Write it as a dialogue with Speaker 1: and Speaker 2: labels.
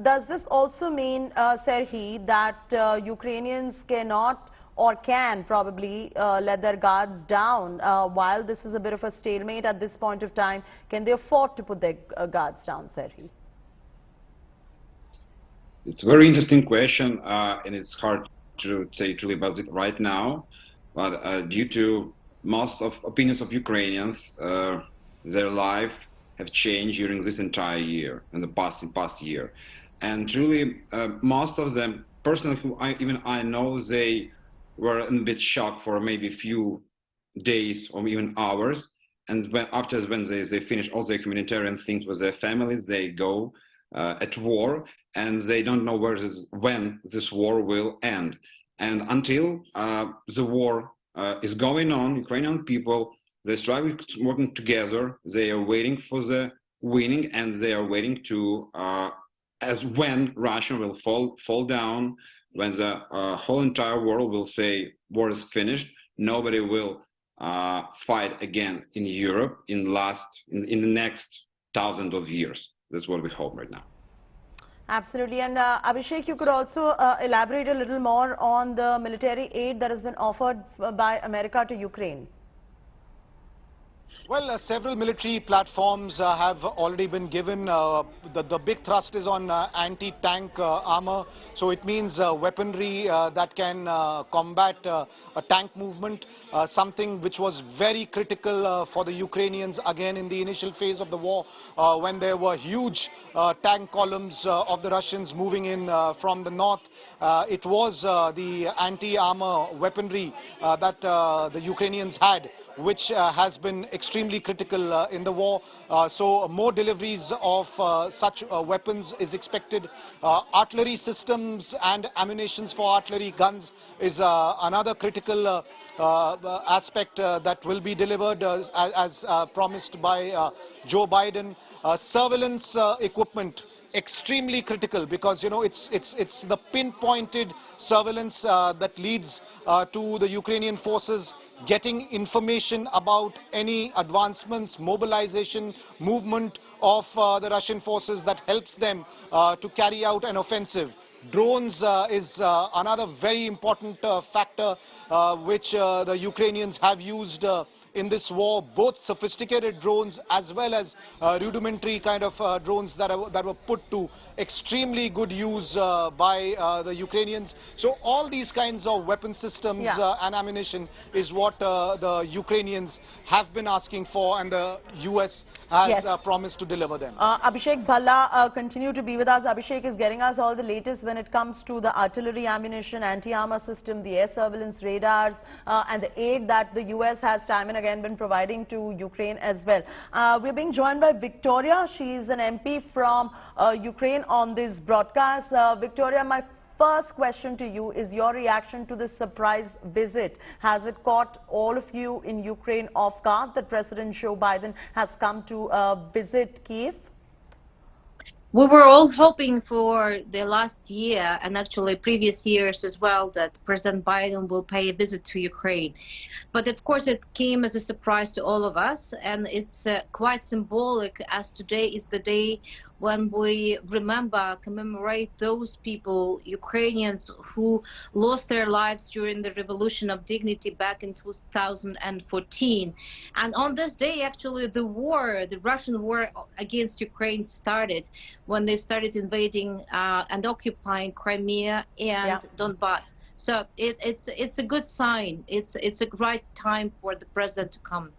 Speaker 1: does this also mean, Serhiy, that Ukrainians cannot or can probably let their guards down while this is a bit of a stalemate at this point of time? Can they afford to put their guards down, Serhiy?
Speaker 2: It's a very interesting question, and it's hard to say truly about it right now. But due to most of opinions of Ukrainians, their life have changed during this entire year, in the past year, and truly, most of them, personally, who I know, they were in a bit shocked for maybe a few days or even hours, and when they finish all their humanitarian things with their families, they go at war, and they don't know when this war will end. And until the war is going on, Ukrainian people, they struggle working together. They are waiting for the winning, and they are waiting to as when Russia will fall down, when the whole entire world will say war is finished. Nobody will fight again in Europe in the next thousands of years. That's what we hope right now.
Speaker 1: Absolutely. And Abhishek, you could also elaborate a little more on the military aid that has been offered by America to Ukraine.
Speaker 3: Well, several military platforms have already been given. The big thrust is on anti-tank armor. So it means weaponry that can combat a tank movement, something which was very critical for the Ukrainians again in the initial phase of the war, when there were huge tank columns of the Russians moving in from the north. It was the anti-armor weaponry that the Ukrainians had, which has been extremely critical in the war. So more deliveries of such weapons is expected. Artillery systems and ammunitions for artillery guns is another critical aspect that will be delivered as promised by Joe Biden. Surveillance equipment, extremely critical, because it's the pinpointed surveillance that leads to the Ukrainian forces getting information about any advancements, mobilization, movement of the Russian forces that helps them to carry out an offensive. Drones is another very important factor which the Ukrainians have used in this war, both sophisticated drones as well as rudimentary kind of drones that were put to extremely good use by the Ukrainians. So all these kinds of weapon systems and ammunition is what the Ukrainians have been asking for, and the US has promised to deliver them.
Speaker 1: Abhishek Bhalla, continue to be with us. Abhishek is getting us all the latest when it comes to the artillery ammunition, anti-armor system, the air surveillance radars, and the aid that the US has time and again been providing to Ukraine as well. We're being joined by Victoria. She's an MP from Ukraine on this broadcast. Victoria, my first question to you is your reaction to this surprise visit. Has it caught all of you in Ukraine off guard that President Joe Biden has come to visit Kyiv?
Speaker 4: We were all hoping for the last year, and actually previous years as well, that President Biden will pay a visit to Ukraine. But of course it came as a surprise to all of us, and it's quite symbolic, as today is the day when we commemorate those people, Ukrainians, who lost their lives during the Revolution of Dignity back in 2014. And on this day, actually, the Russian war against Ukraine started, when they started invading and occupying Crimea and Donbass. So it's a good sign. It's a right time for the president to come.